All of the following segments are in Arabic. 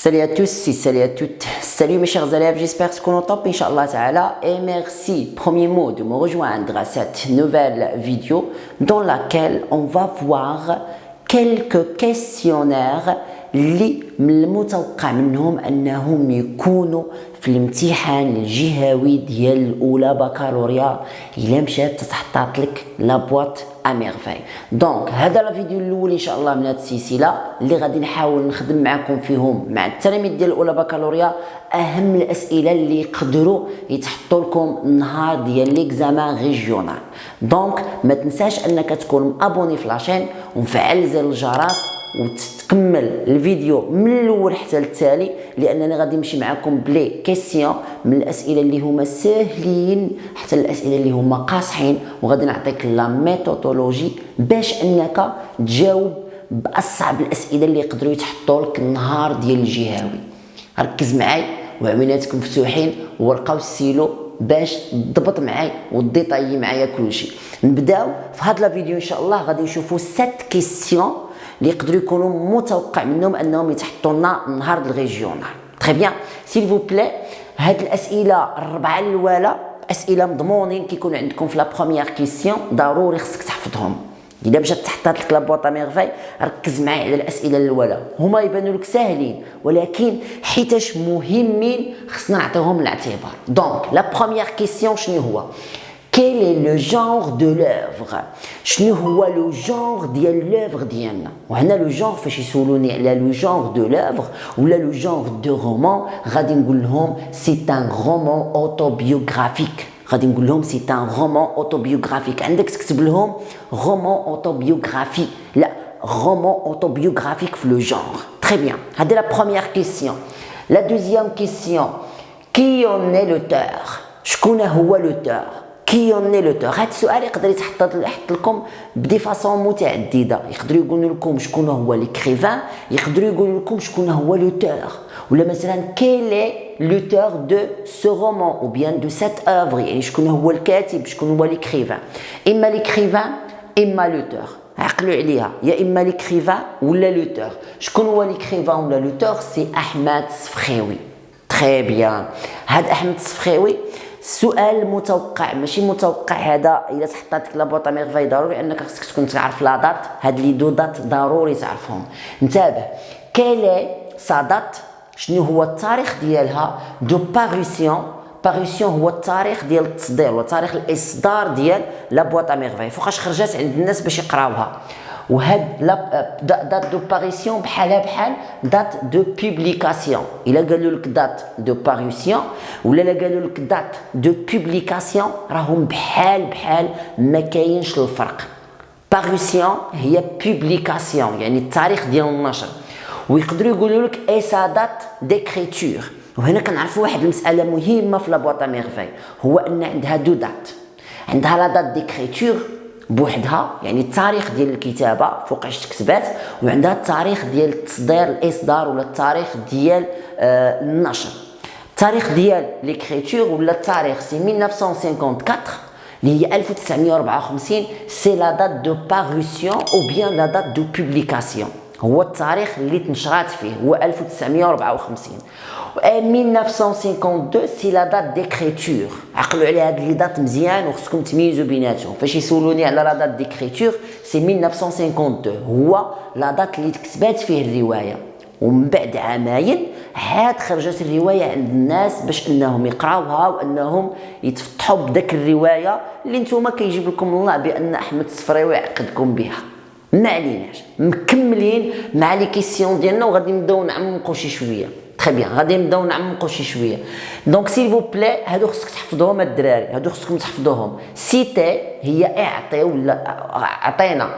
Salut à tous et salut à toutes. Salut mes chers élèves, j'espère que vous êtes top, Inch'Allah Ta'ala. Et merci, premier mot, de me rejoindre à cette nouvelle vidéo dans laquelle on va voir quelques questionnaires اللي من المتوقع منهم انهم يكونوا في الامتحان الجهوي ديال الاولى بكالوريا الا مشات تحطات لك لابواط اميرفاي. دونك هذا الفيديو الاول ان شاء الله من هذه السلسله اللي غادي نحاول نخدم معكم فيهم مع التلاميذ ديال الاولى بكالوريا اهم الاسئله اللي يقدروا يتحطوا لكم النهار ديال ليكزامان ريجيونال. دونك ما تنساش انك تكون ابوني في لاشين ومفعل زر الجرس وتكمل الفيديو من الاول حتى للتالي، لانني غادي نمشي معكم بلي كيسيون من الاسئله اللي هما ساهلين حتى الاسئله اللي هما قاصحين، وغادي نعطيك لا ميثودولوجي باش انك تجاوب باصعب الاسئله اللي يقدروا يتحطوا لك النهار ديال الجهوي. ركز معاي وعيناتك مفتوحين ورقاو السيلو باش تضبط معاي وديطايي معايا كلشي. نبداو في هذا الفيديو ان شاء الله غادي نشوفوا 7 كيسيون اللي يقدروا يكونوا متوقع منهم انهم يتحطوا لنا نهار الريجيونال. تري بيان سيل فو بلي. هاد الاسئله الربعه الاولى اسئله مضمونين كيكون عندكم في لا بروميير كيسيون، ضروري خصك تحفظهم. اذا مشات تحطات لك لابواط ميرفاي ركز معايا على الاسئله الاولى، هما يبانوا لك ساهلين ولكن حيتاش مهمين خصنا نعطيهم الاعتبار. دونك لا بروميير كيسيون شنو هو؟ Quel est le genre de l'œuvre؟ شنو هو لو جونغ ديال لوفر ديالنا؟ وهنا لو جونغ فاش يسولوني على لو جونغ دو لوفر ولا لو جونغ دو رومان غادي نقول لهم سي ان رومان اوتوبيوغرافيك. غادي نقول لهم سي ان رومان اوتوبيوغرافيك. عندك تكتب لهم رومان اوتوبيوغرافي، لا رومان اوتوبيوغرافيك في لو جونغ. تري بيان، هذه لا بروميير كيسيون. لا دوزيام كيسيون، كي اون اي لوتور؟ شكون هو لوتور؟ كي اون اي لوتور؟ هذا السؤال يقدر يحط لكم بدي فاصون متعدده. يقدروا يقولوا لكم شكون هو ليكريفان، يقدروا يقولوا لكم شكون هو لوتور، ولا مثلا كيل لوتور دو سو رومان او بيان دو سيت اوفر، يعني شكون هو الكاتب، شكون هو ليكريفان. اما ليكريفان اما لوتور. عقلوا عليها، يا اما ليكريفان ولا لوتور. شكون هو ليكريفان ولا لوتور؟ سي احمد الصفخاوي. تري بيان، هاد احمد الصفخاوي سؤال متوقع ماشي متوقع. هذا الا تحطاتك لابواط ميرفاي ضروري انك خصك تكون تعرف لا دات. هاد لي دو دات ضروري تعرفهم. انتبه، كيلي سا دات، شنو هو التاريخ ديالها دو باغوسيون. باغوسيون هو التاريخ ديال التصدير وتاريخ الاصدار ديال لابواط ميرفاي، فوقاش خرجت عند الناس باش يقراوها. وهاد دات دو باريسيون بحالها بحال دات دو بوبليكاسيون. الا قالوا لك دات دو باريسيون ولا قالوا لك دات دو بوبليكاسيون راهم بحال ما كاينش الفرق. باريسيون هي بوبليكاسيون يعني التاريخ ديال النشر، ويقدروا يقولوا لك اي سا دات ديكريتور. وهنا كنعرفوا واحد المساله مهمه في لابواط ميرفاي، هو ان عندها دو دات. عندها لا دات ديكريتور بوحدها يعني التاريخ ديال الكتابه فوقاش تكتبات، وعندها التاريخ ديال التصدير الاصدار ولا التاريخ ديال النشر. التاريخ ديال ليكريتور ولا التاريخ سي 1954 اللي هي 1954 سي لا دات دو باغوسيون او بيان لا دات دو بوبليكاسيون، هو التاريخ اللي تنشرات فيه هو 1954. و 1952 سي لا دات ديكريتور. عقلوا على هاد لي دات مزيان وخصكم تميزوا بيناتهم. فاش يسولوني على لا دات ديكريتور سي 1952 هو لا دات اللي تكتبات فيه الروايه، ومن بعد عامين عاد خرجت الروايه عند الناس باش انهم يقراوها وانهم يتفتحوا بداك الروايه اللي نتوما كيجيب لكم الله بان احمد الصفراوي عقدكم بها. ما عليناش، مكملين مع لي كيسيون ديالنا وغادي نبداو نعمقوا شي شويه. تري بيان، غادي نبداو نعمقوا شي شويه. دونك سيل فو بلي هادو خصك تحفظوهم الدراري، هادو خصكم تحفظوهم. سيتي هي اعطي ولا عطينا،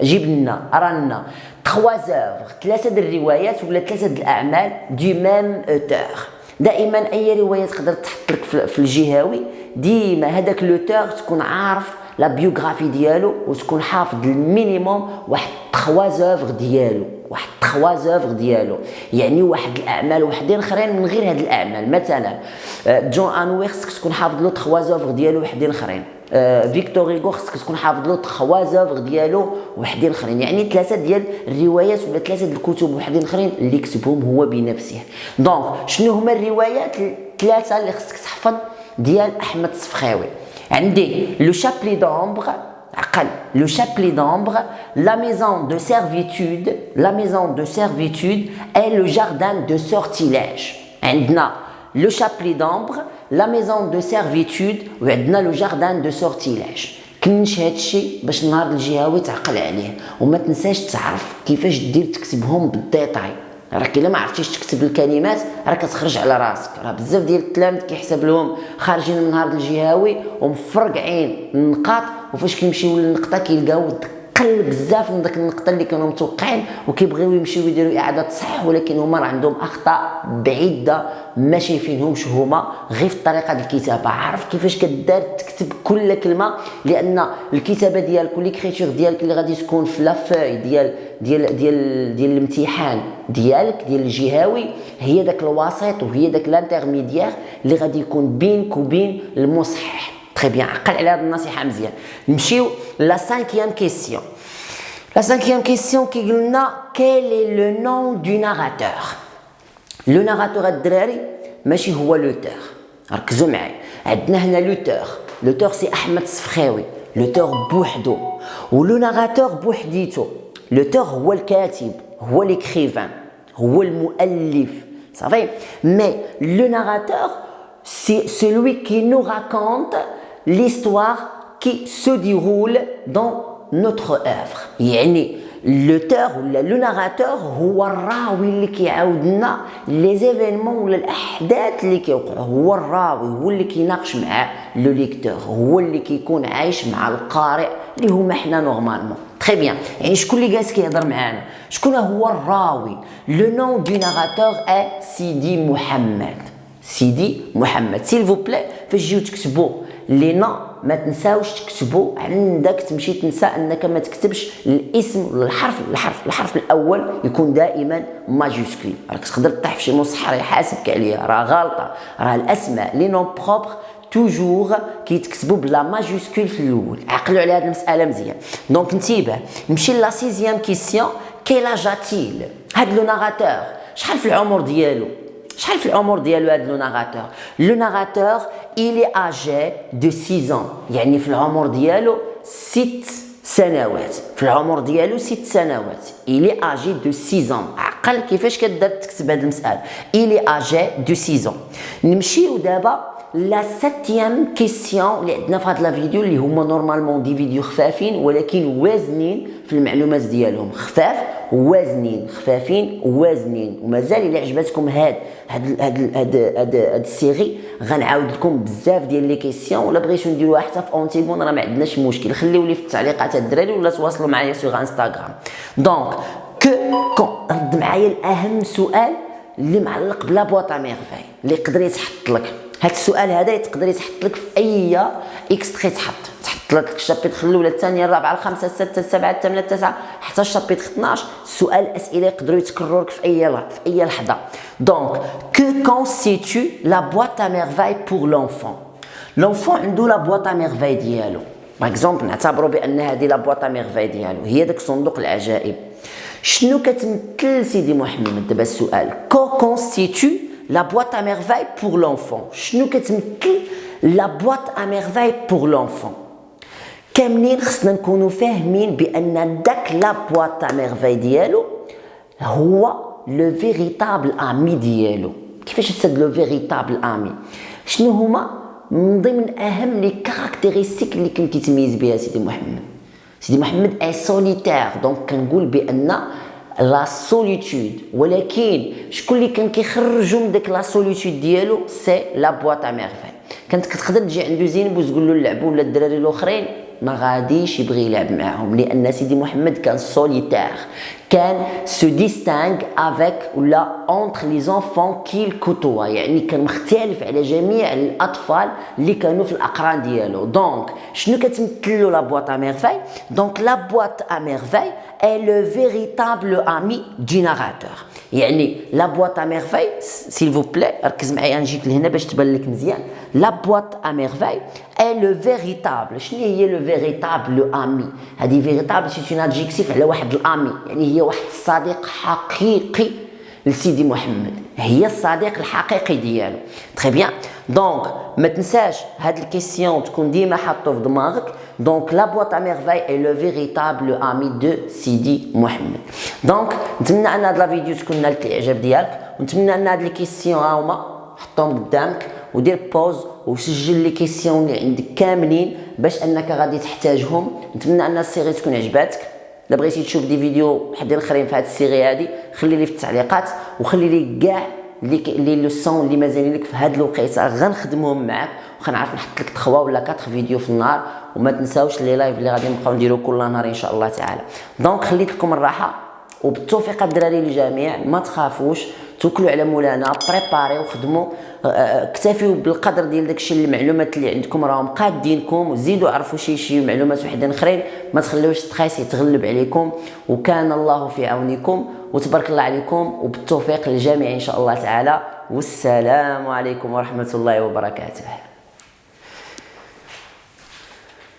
جيب لنا، رانا 3 زوفر، 3 د الروايات ولا 3 د الاعمال دو ميم اوتور. دائما اي روايه تقدر تحط لك في الجهوي ديما هذاك لوتور تكون عارف لا بيوغرافي ديالو وتكون حافظ المينيموم واحد 3 زوفر ديالو، واحد 3 زوفر ديالو، يعني واحد الاعمال وحدين اخرين من غير هاد الاعمال. مثلا جون انوي خصك تكون حافظ له 3 زوفر ديالو وحدين اخرين. فيكتور هيغو خصك تكون حافظ له 3 زوفغ ديالو وحدين اخرين، يعني 3 ديال الروايات ولا 3 ديال الكتب وحدين اخرين اللي كتبهم هو بنفسه. دونك شنو هما الروايات 3 اللي خصك تحفظ ديال احمد الصفخاوي؟ عندي لو شابلي دومبر، عقل لو شابلي دومبر، لا ميزون دو سيرفيتود، لا ميزون دو سيرفيتود اي لو جاردان دو سورتيلاج. عندنا لو شابلي دومبر، لا ميزون دو سيرفيتود، وعندنا لو جاردان دو سورتيلاج. كنش هادشي باش نهار الجهوي تعقل عليه، وما تنساش تعرف كيفاش دير تكتبهم بالديتاي. راك الا ما عرفتيش تكتب الكلمات راك كتخرج على راسك. راه بزاف ديال التلاميذ كيحسب لهم خارجين من نهار الجهوي ومفرقعين النقاط، وفاش كيمشيو للنقطه كيلقاو قل بزاف من داك النقطه اللي كانوا متوقعين، وكيبغيو يمشيو يديروا اعاده تصحيح، ولكن هما راه عندهم اخطاء بعيده ما شايفينهمش هما غير في طريقه الكتابه. عارف كيفاش كدار تكتب كل كلمه، لان الكتابه ديالك والكريتور ديالك اللي غادي تكون في لافوي ديال الامتحان ديالك ديال الجهوي هي داك الوسيط وهي داك لانترميديير اللي غادي يكون بينك وبين المصحح. تري بيان، عقل على هذه النصيحه مزيان. نمشيو لا 5e كيسيون. لا 5e كيسيون كيقول لنا كيل اي لو نون دو ناراتور. لو ناراتور الدراري ماشي هو لوتور، ركزوا معايا. عندنا هنا لوتور سي احمد الصفخاوي، لوتور بوحدو، ولو ناراتور بوحديتو. لوتور هو الكاتب، هو ليكريفان، هو المؤلف، صافي. مي لو ناراتور c'est celui qui nous raconte l'histoire qui se déroule dans notre œuvre. يعني l'auteur ولا لو ناراتور هو الراوي اللي كيعاود لنا لي زيفينمون ولا الاحداث اللي كيوقعوا. هو الراوي، هو اللي كيناقش مع لو ليكتور، هو اللي كيكون عايش مع القارئ اللي هما حنا نورمالمون. تري بيان، يعني شكون اللي جالس كيهضر معانا؟ شكون هو الراوي؟ لو نون دو ناراتور ا سيدي محمد. سيدي محمد. سيل فو بلاي فاش تجيو تكتبوا لينا ما تنساوش تكتبوا عندك، تمشي تنسى انك ما تكتبش الاسم ولا الحرف الاول يكون دائما ماجيسكول. راك تقدر تطيح في شي مصحح يحاسبك عليها، راه غلطه. راه الاسماء لي نون بروبر توجور كيتكتبوا بلا ماجيسكول في الاول. عقلوا على هذه المساله مزيان. دونك انتبه، نمشي لا 6e كيسيون. كيلا جاتيل هاد لو ناراتور؟ شحال في العمر ديالو؟ شحال في العمر ديالو هذا لو ناراتور؟ لو ناراتور إلي آجي دو 6 ans، يعني في العمر ديالو 6 سنوات. في العمر ديالو 6 سنوات. إلي آجي دو 6 ans. عقل كيفاش كدار تكتب هذه المسألة. إلي آجي دو 6 ans. نمشيو دابا لا 7e كيسيون اللي عندنا في هذا الفيديو، اللي هما نورمالمون دي فيديو خفافين ولكن وازنين في المعلومات ديالهم. خفاف وازنين، خفافين وازنين. ومازال الا عجبتكم هاد السيري غنعاود لكم بزاف ديال لي كيسيون، ولا بغيتو نديروها حتى في اونتيغون راه ما عندناش مشكل. خليو لي في التعليقات الدراري ولا تواصلوا معايا سوغ انستغرام. دونك رد معايا الاهم سؤال اللي معلق بلا بواط ميرفاي اللي يقدر يتحط لك. هاد السؤال هذا يقدر يتحط لك في اي اكستري تحط لك الشابيتر الاولى الثانيه الرابعه الخامسه السادسه السابعه الثامنه التاسعه حتى الشابيتر 12. السؤال الاسئله يقدروا يتكرروا لك في اي لحظه. دونك كو كونستيتو لا بواط ا ميرفاي بور لونفون. لونفون عنده لا بواط ا ميرفاي ديالو. باغ اكزومبل نعتبروا بان هذه لا بواط ا ميرفاي ديالو هي داك صندوق العجائب. شنو كتمثل سيدي محمد؟ دابا السؤال كو كونستيتو لا بواط ا ميرفاي بور لونفون. شنو كتمثل لا بواط ا ميرفاي بور لونفون؟ كاملين خصنا نكونوا فاهمين بان داك لا بواط ا ميرفاي ديالو هو لو فيريتابل امي ديالو. كيفاش تصد لو فيريتابل امي؟ شنو هما من ضمن اهم لي كاركتيرستيك اللي كان كيتميز بها سيدي محمد؟ سيدي محمد اي سوليتير. دونك كنقول بان لا سوليتود، ولكن شكون اللي كان كيخرجو من داك لا سوليتود ديالو؟ سي لا بواط ا ميرفاي. كانت كتقدر تجي عنده زينب وتقول له نلعبوا ولا الدراري الاخرين ما غاديش يبغي يلعب معاهم، لان سيدي محمد كان سوليتير، كان سو ديستانغ افيك ولا اونتر لي زونفون كيل كوتوا، يعني كان مختلف على جميع الاطفال اللي كانوا في الاقران ديالو. دونك شنو كتمثل له لا بواط ا ميرفاي؟ دونك لا بواط ا ميرفاي اي لو فيريتابل امي دي ناراتور. يعني لا بواط ا ميرفاي سيل فو بلاي ركز معايا نجيك لهنا باش تبان لك مزيان. لا بواط ا ميرفاي est le véritable. شنو هي le véritable ami؟ هذه véritable c'est une adjectif على واحد الامي، يعني هي واحد الصديق حقيقي لسيدي محمد، هي الصديق الحقيقي ديالو. تري بيان. دونك ما تنساش هاد الكيسيون تكون ديما حاطو في دماغك. دونك لا بواط ا ميرفاي اي لو فيريتابل امي دو سيدي محمد. دونك نتمنى ان هاد لا فيديو تكون نالت الاعجاب ديالك، ونتمنى ان هاد الكيسيون ها هما حطهم قدامك ودير بوز وسجل لي كيسيون اللي عندك كاملين باش انك غادي تحتاجهم. نتمنى ان السيري تكون عجباتك. الا بغيتي تشوف دي فيديو وحدين اخرين في هذه السيري هذه خلي لي في التعليقات، وخلي لي كاع لي لوسون اللي مازالين لك في هذه الوقيته غنخدمهم معاك، وغنعرف نحط لك 3 ولا 4 فيديو في النهار. وما تنساوش لي لايف اللي غادي نبقاو نديرو كل نهار ان شاء الله تعالى. دونك خليت لكم الراحه وبالتوفيق الدراري الجميع. ما تخافوش، توكلوا على مولانا، بريباري وخدموا، اكتفيوا بالقدر ديال داكشي المعلومات اللي عندكم راهم قادينكم، وزيدوا عرفوا شي معلومات وحدين اخرين. ما تخليوش ستريس يتغلب عليكم، وكان الله في عونكم، وتبارك الله عليكم، وبالتوفيق للجميع ان شاء الله تعالى. والسلام عليكم ورحمه الله وبركاته.